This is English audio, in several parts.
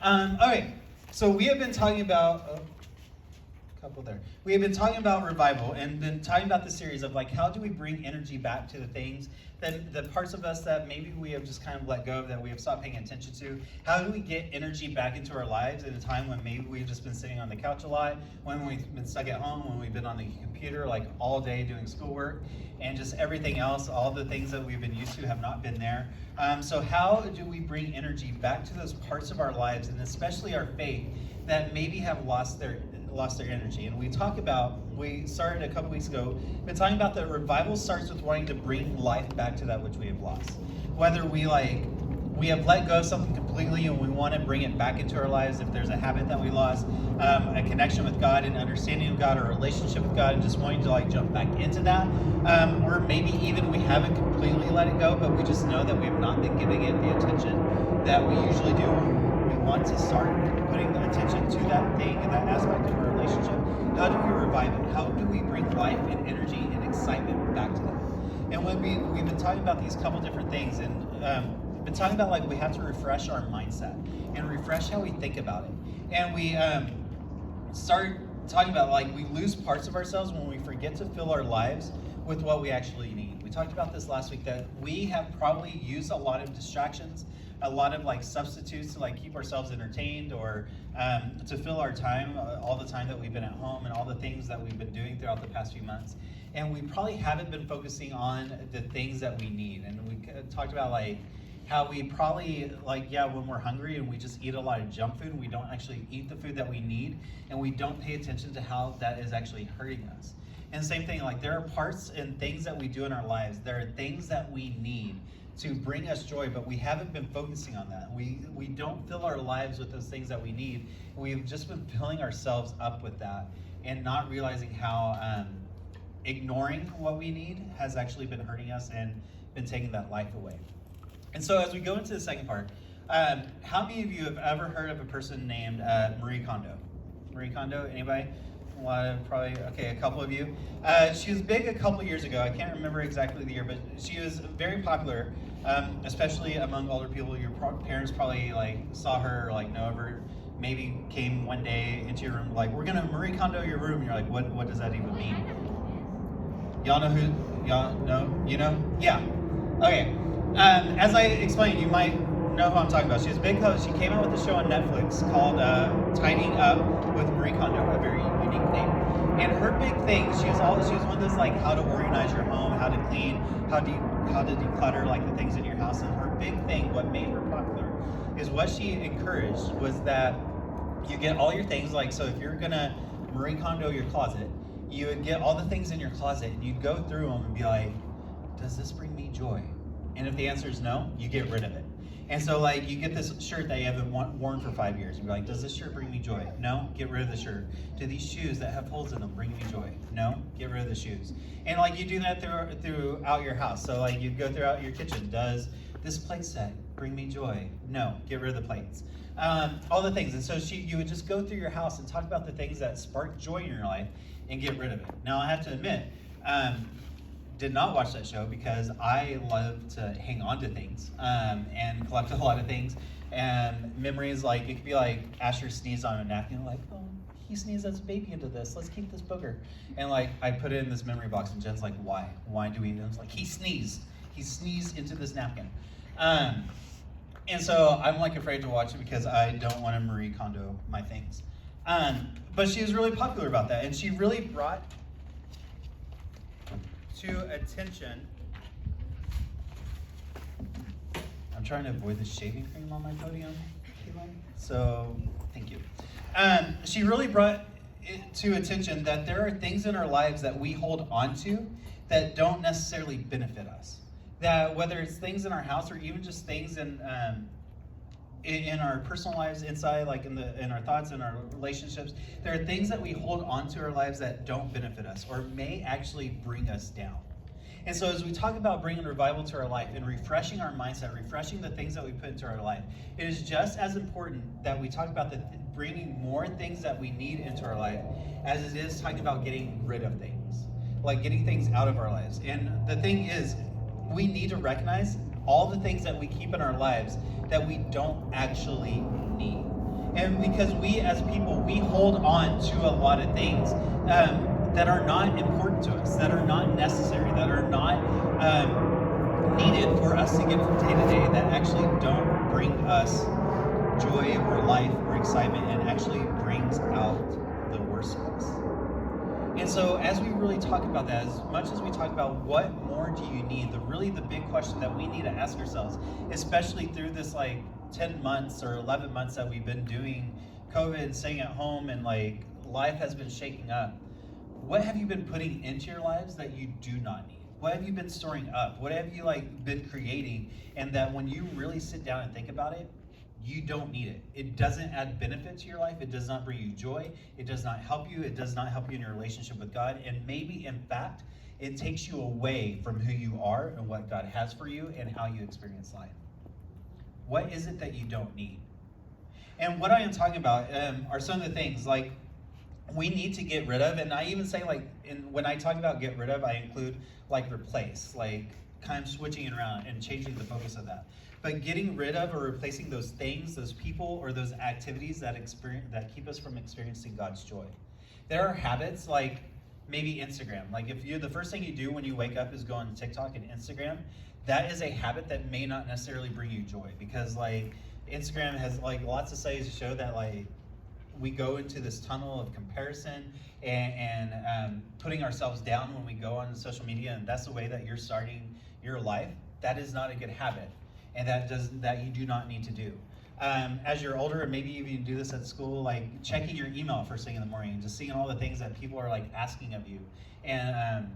Okay, so we have been talking about couple there. We have been talking about revival and been talking about the series of like how do we bring energy back to the things that the parts of us that maybe we have just kind of let go of, that we have stopped paying attention to. How do we get energy back into our lives at a time when maybe we've just been sitting on the couch a lot, when we've been stuck at home, when we've been on the computer like all day doing schoolwork, and just everything else, all the things that we've been used to have not been there. So how do we bring energy back to those parts of our lives, and especially our faith, that maybe have lost their energy? And we started a couple weeks ago, been talking about that revival starts with wanting to bring life back to that which we have lost. Whether we have let go of something completely and we want to bring it back into our lives, if there's a habit that we lost, a connection with God, an understanding of God, or a relationship with God, and just wanting to jump back into that, or maybe even we haven't completely let it go, but we just know that we have not been giving it the attention that we usually do. We want to start putting attention to that thing and that aspect of our relationship. How do we revive it? How do we bring life and energy and excitement back to that? And when we've been talking about these couple different things, and been talking about we have to refresh our mindset and refresh how we think about it. And we start talking about we lose parts of ourselves when we forget to fill our lives with what we actually need. We talked about this last week, that we have probably used a lot of distractions, a lot of substitutes to keep ourselves entertained, or to fill our time, all the time that we've been at home and all the things that we've been doing throughout the past few months. And we probably haven't been focusing on the things that we need. And we talked about how we probably when we're hungry and we just eat a lot of junk food and we don't actually eat the food that we need, and we don't pay attention to how that is actually hurting us. And same thing, there are parts and things that we do in our lives, there are things that we need to bring us joy, but we haven't been focusing on that. We don't fill our lives with those things that we need. We've just been filling ourselves up with that and not realizing how ignoring what we need has actually been hurting us and been taking that life away. And so as we go into the second part, how many of you have ever heard of a person named Marie Kondo? Marie Kondo, anybody? A couple of you. She was big a couple years ago. I can't remember exactly the year, but she was very popular, especially among older people. Your parents probably saw her or know of her. Maybe came one day into your room we're gonna Marie Kondo your room. And you're what does that even mean? Y'all know who? Y'all know? You know? Yeah. Okay. As I explained, you might know who I'm talking about. She was big because she came out with a show on Netflix called Tidying Up with Marie Kondo, a very unique name. And her big thing, she was one of those how to organize your home, how to clean, how to declutter the things in your house. And her big thing, what made her popular, is what she encouraged was that you get all your things, so if you're gonna Marie Kondo your closet, you would get all the things in your closet and you'd go through them and be does this bring me joy? And if the answer is no, you get rid of it. And so you get this shirt that you haven't worn for 5 years. You're does this shirt bring me joy? No, get rid of the shirt. Do these shoes that have holes in them bring me joy? No, get rid of the shoes. And you do that throughout your house. So you go throughout your kitchen. Does this plate set bring me joy? No, get rid of the plates. All the things. And so you would just go through your house and talk about the things that spark joy in your life and get rid of it. Now I have to admit, did not watch that show because I love to hang on to things and collect a lot of things and memories. It could be Asher sneezed on a napkin, oh, he sneezed as a baby into this, let's keep this booger. And I put it in this memory box, and Jen's why do we? And I was he sneezed into this napkin. And so I'm afraid to watch it because I don't want to Marie Kondo my things. But she was really popular about that, and she really brought to attention. I'm trying to avoid the shaving cream on my podium, so thank you. She really brought it to attention that there are things in our lives that we hold on to that don't necessarily benefit us. That whether it's things in our house or even just things in our personal lives inside, in our thoughts and our relationships, there are things that we hold on to our lives that don't benefit us or may actually bring us down. And so as we talk about bringing revival to our life and refreshing our mindset, refreshing the things that we put into our life, it is just as important that we talk about bringing more things that we need into our life as it is talking about getting rid of things, getting things out of our lives. And the thing is, we need to recognize all the things that we keep in our lives that we don't actually need. And because we as people, we hold on to a lot of things that are not important to us, that are not necessary, that are not needed for us to get from day to day, that actually don't bring us joy or life or excitement, and actually brings out the worst of us. And so as we really talk about that, as much as we talk about what more do you need, the big question that we need to ask ourselves, especially through this like 10 months or 11 months that we've been doing COVID and staying at home, and like life has been shaking up, what have you been putting into your lives that you do not need? What have you been storing up? What have you like been creating, and that when you really sit down and think about it, you don't need it. It doesn't add benefit to your life. It does not bring you joy. It does not help you. It does not help you in your relationship with God. And maybe, in fact, it takes you away from who you are and what God has for you and how you experience life. What is it that you don't need? And what I am talking about are some of the things like we need to get rid of. And I even say, like, when I talk about get rid of, I include like replace, like kind of switching it around and changing the focus of that. But getting rid of or replacing those things, those people, or those activities that keep us from experiencing God's joy. There are habits like maybe Instagram. Like if the first thing you do when you wake up is go on TikTok and Instagram, that is a habit that may not necessarily bring you joy, because like Instagram has like lots of studies to show that like we go into this tunnel of comparison and putting ourselves down when we go on social media, and that's the way that you're starting your life. That is not a good habit. And that you do not need to do. As you're older, and maybe even you do this at school, like checking your email first thing in the morning, and just seeing all the things that people are like asking of you, and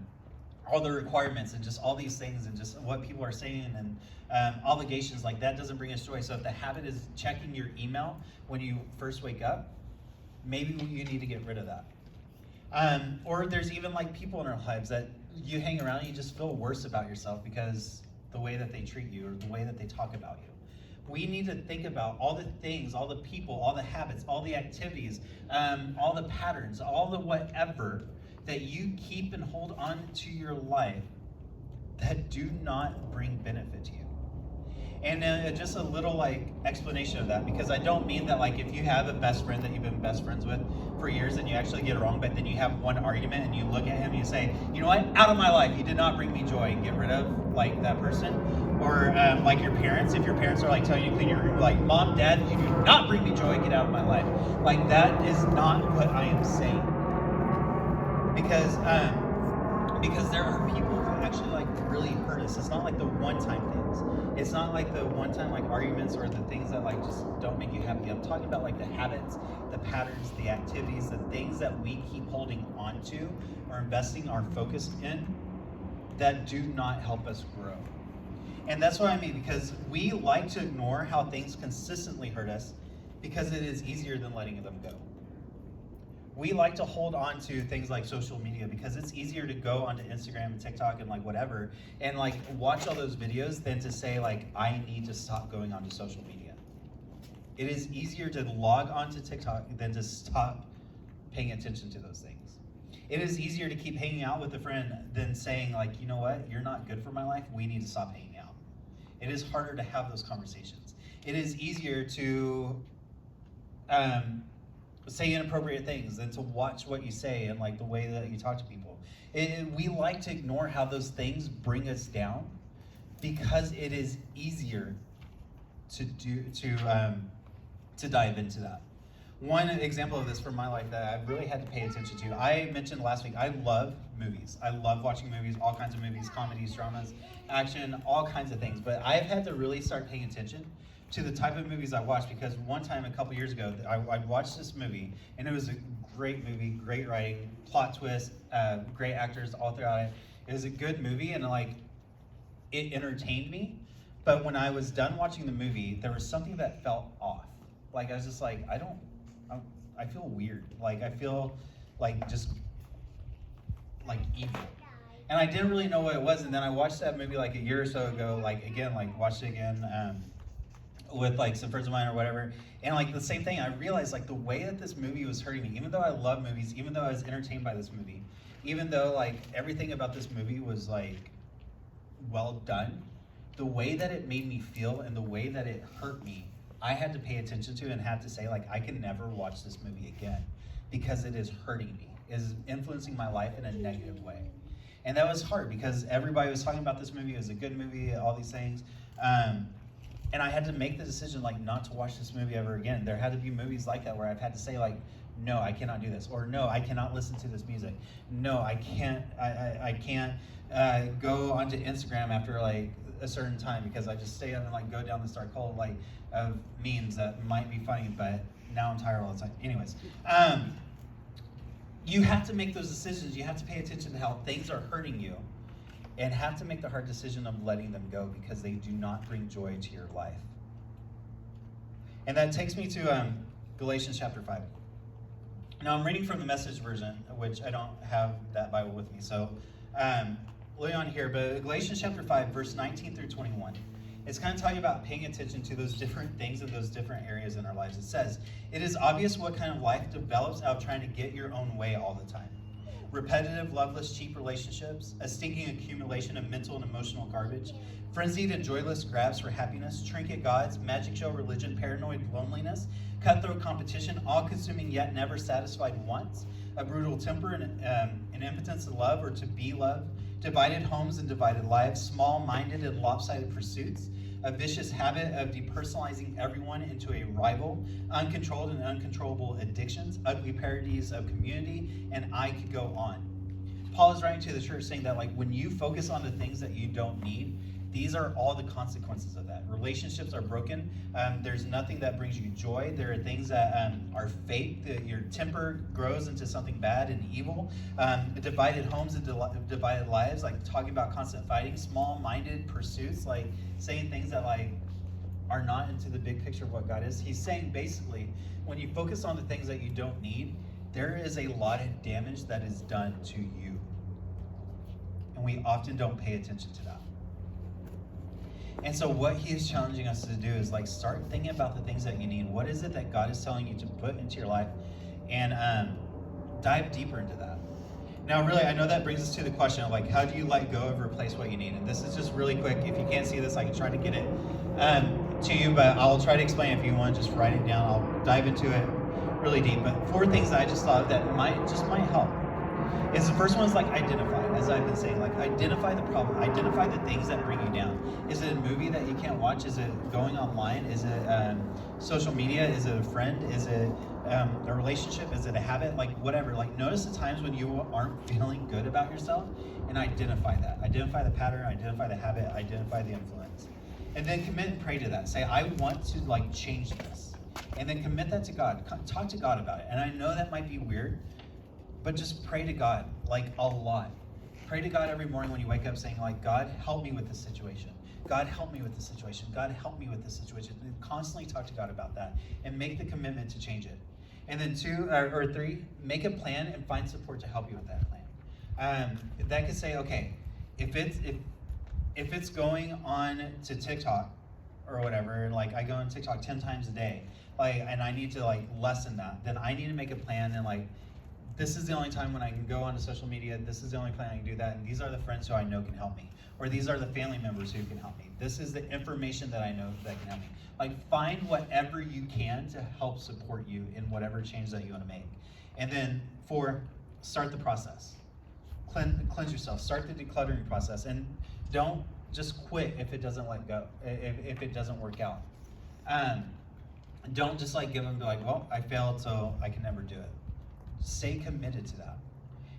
all the requirements, and just all these things, and just what people are saying, and obligations, like that doesn't bring us joy. So if the habit is checking your email when you first wake up, maybe you need to get rid of that. Or there's even like people in our lives that you hang around and you just feel worse about yourself because the way that they treat you or the way that they talk about you. We need to think about all the things, all the people, all the habits, all the activities, all the patterns, all the whatever that you keep and hold on to your life that do not bring benefit to you. And just a little like explanation of that, because I don't mean that like if you have a best friend that you've been best friends with for years and you actually get it wrong, but then you have one argument and you look at him and you say, you know what, out of my life, you did not bring me joy, and get rid of like that person. Or like your parents, if your parents are like telling you to clean your room, like mom, dad, you do not bring me joy, get out of my life. Like that is not what I am saying. Because there are people who actually like really hurt us. It's not like the one-time things. It's not like the one-time like arguments or the things that like just don't make you happy. I'm talking about like the habits, the patterns, the activities, the things that we keep holding on to or investing our focus in that do not help us grow. And that's what I mean, because we like to ignore how things consistently hurt us because it is easier than letting them go. We like to hold on to things like social media because it's easier to go onto Instagram and TikTok and like whatever and like watch all those videos than to say like, I need to stop going onto social media. It is easier to log onto TikTok than to stop paying attention to those things. It is easier to keep hanging out with a friend than saying like, you know what, you're not good for my life, we need to stop hanging out. It is harder to have those conversations. It is easier to say inappropriate things than to watch what you say and like the way that you talk to people. We like to ignore how those things bring us down because it is easier to dive into that. One example of this from my life that I've really had to pay attention to, I mentioned last week, I love movies. I love watching movies, all kinds of movies, comedies, dramas, action, all kinds of things. But I've had to really start paying attention to the type of movies I watch, because one time a couple years ago, I watched this movie, and it was a great movie, great writing, plot twist, great actors all throughout it. It was a good movie, and like it entertained me. But when I was done watching the movie, there was something that felt off. Like I was just like, I feel weird. Like I feel like just like evil. And I didn't really know what it was. And then I watched that movie like a year or so ago, like again, like watched it again with like some friends of mine or whatever. And like the same thing, I realized like the way that this movie was hurting me, even though I love movies, even though I was entertained by this movie, even though like everything about this movie was like well done, the way that it made me feel and the way that it hurt me I had to pay attention to and had to say, like, I can never watch this movie again because it is hurting me, it is influencing my life in a negative way. And that was hard because everybody was talking about this movie. It was a good movie, all these things. And I had to make the decision, like, not to watch this movie ever again. There had to be movies like that where I've had to say, like, no, I cannot do this. Or no, I cannot listen to this music. No, I can't go onto Instagram after, like, a certain time because I just stay up and, like, go down this dark hole, like, of memes that might be funny, but now I'm tired all the time. Anyways, you have to make those decisions. You have to pay attention to how things are hurting you and have to make the hard decision of letting them go because they do not bring joy to your life. And that takes me to Galatians chapter 5. Now I'm reading from the Message version, which I don't have that Bible with me, so look on here, but Galatians chapter 5, verse 19 through 21. It's kind of talking about paying attention to those different things in those different areas in our lives. It says, "It is obvious what kind of life develops out of trying to get your own way all the time. Repetitive, loveless, cheap relationships, a stinking accumulation of mental and emotional garbage, frenzied and joyless grabs for happiness, trinket gods, magic show religion, paranoid loneliness, cutthroat competition, all-consuming yet never satisfied wants, a brutal temper and an impotence to love or to be loved, divided homes and divided lives, small-minded and lopsided pursuits, a vicious habit of depersonalizing everyone into a rival, uncontrolled and uncontrollable addictions, ugly parodies of community, and I could go on." Paul is writing to the church saying that, like, when you focus on the things that you don't need, these are all the consequences of that. Relationships are broken. There's nothing that brings you joy. There are things that are fake. Your temper grows into something bad and evil. Divided homes and divided lives, like talking about constant fighting. Small-minded pursuits, like saying things that, like, are not into the big picture of what God is. He's saying basically, when you focus on the things that you don't need, there is a lot of damage that is done to you. And we often don't pay attention to that. And so what he is challenging us to do is, like, start thinking about the things that you need. What is it that God is telling you to put into your life? And dive deeper into that. Now, really, I know that brings us to the question of, like, how do you let go of replace what you need? And this is just really quick. If you can't see this, I can try to get it to you, but I'll try to explain. If you want to just write it down, I'll dive into it really deep. But 4 things that I just thought that might help. Is the first one is, like, identify, as I've been saying, like, identify the problem, identify the things that bring you down. Is it a movie that you can't watch? Is it going online? Is it social media? Is it a friend? Is it a relationship? Is it a habit? Like, whatever. Like, notice the times when you aren't feeling good about yourself and identify that. Identify the pattern, identify the habit, identify the influence. And then commit and pray to that. Say, I want to, like, change this. And then commit that to God. Talk to God about it. And I know that might be weird, but just pray to God, like, a lot. Pray to God every morning when you wake up saying, like, God, help me with this situation. God, help me with this situation. God, help me with this situation. And constantly talk to God about that and make the commitment to change it. And then 2 or 3, make a plan and find support to help you with that plan. That could say, okay, if it's going on to TikTok or whatever, like, I go on TikTok 10 times a day, like, and I need to, like, lessen that, then I need to make a plan and, like, this is the only time when I can go onto social media. This is the only plan I can do that. And these are the friends who I know can help me. Or these are the family members who can help me. This is the information that I know that can help me. Like, find whatever you can to help support you in whatever change that you want to make. And then 4, start the process. Cleanse yourself. Start the decluttering process. And don't just quit if it doesn't if it doesn't work out. Don't just, like, give them, like, well, I failed, so I can never do it. Stay committed to that.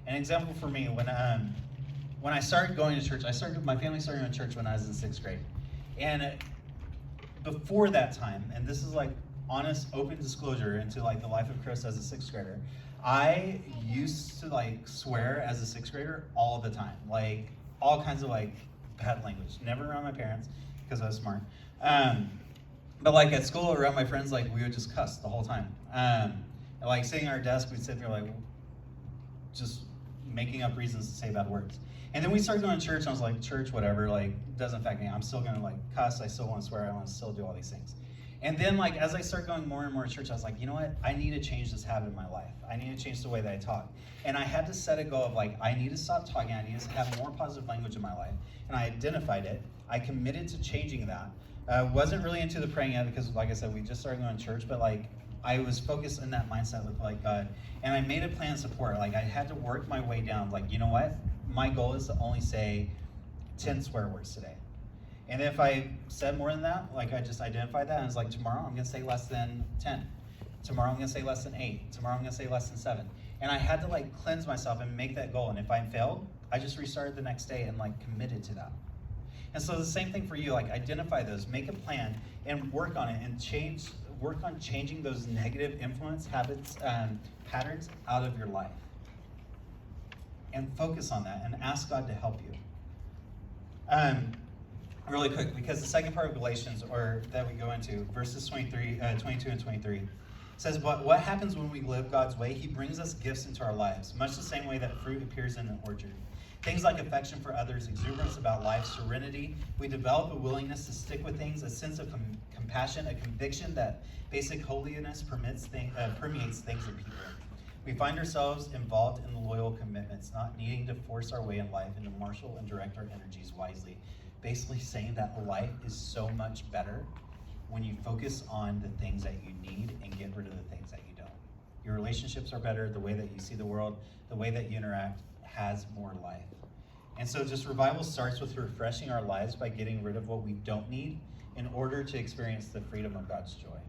An example for me, when I started going to church, my family started going to church when I was in 6th grade. And before that time, and this is, like, honest, open disclosure into, like, the life of Chris as a 6th grader, I used to, like, swear as a 6th grader all the time. Like, all kinds of, like, bad language. Never around my parents, because I was smart. But, like, at school, around my friends, like, we would just cuss the whole time. Like, sitting at our desk, we'd sit there, like, just making up reasons to say bad words. And then we started going to church, and I was like, church, whatever, like, doesn't affect me. I'm still going to, like, cuss. I still want to swear. I want to still do all these things. And then, like, as I started going more and more to church, I was like, you know what? I need to change this habit in my life. I need to change the way that I talk. And I had to set a goal of, like, I need to stop talking. I need to have more positive language in my life. And I identified it. I committed to changing that. Wasn't really into the praying yet because, like I said, we just started going to church, but like I was focused in that mindset with like God, and I made a plan of support. Like I had to work my way down. Like, you know what? My goal is to only say 10 swear words today. And if I said more than that, like I just identified that and was like, tomorrow I'm gonna say less than 10. Tomorrow I'm gonna say less than 8. Tomorrow I'm gonna say less than 7. And I had to like cleanse myself and make that goal. And if I failed, I just restarted the next day and like committed to that. And so the same thing for you, like identify those, make a plan and work on it and work on changing those negative influence habits, patterns out of your life. And focus on that and ask God to help you. Really quick, because the second part of Galatians, or that we go into, verses 22 and 23, says, but what happens when we live God's way? He brings us gifts into our lives, much the same way that fruit appears in an orchard. Things like affection for others, exuberance about life, serenity. We develop a willingness to stick with things, a sense of compassion, a conviction that basic holiness permeates things and people. We find ourselves involved in loyal commitments, not needing to force our way in life and to marshal and direct our energies wisely. Basically saying that life is so much better when you focus on the things that you need and get rid of the things that you don't. Your relationships are better, the way that you see the world, the way that you interact has more life. And so just revival starts with refreshing our lives by getting rid of what we don't need in order to experience the freedom of God's joy.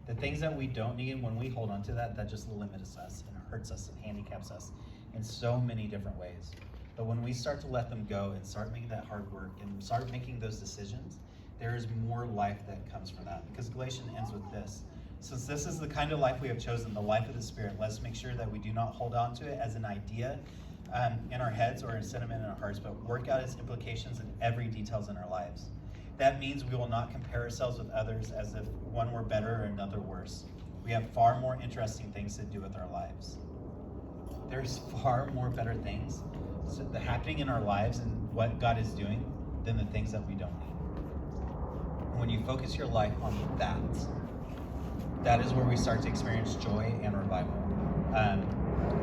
The things that we don't need, when we hold on to that just limits us and hurts us and handicaps us in so many different ways. But when we start to let them go and start making that hard work and start making those decisions, there is more life that comes from that. Because Galatians ends with this. Since this is the kind of life we have chosen, the life of the Spirit, let's make sure that we do not hold on to it as an idea in our heads or a sentiment in our hearts, but work out its implications in every details in our lives. That means we will not compare ourselves with others as if one were better or another worse. We have far more interesting things to do with our lives. There's far more better things happening in our lives and what God is doing than the things that we don't need. And when you focus your life on that is where we start to experience joy and revival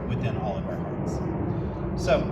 within all of our hearts. So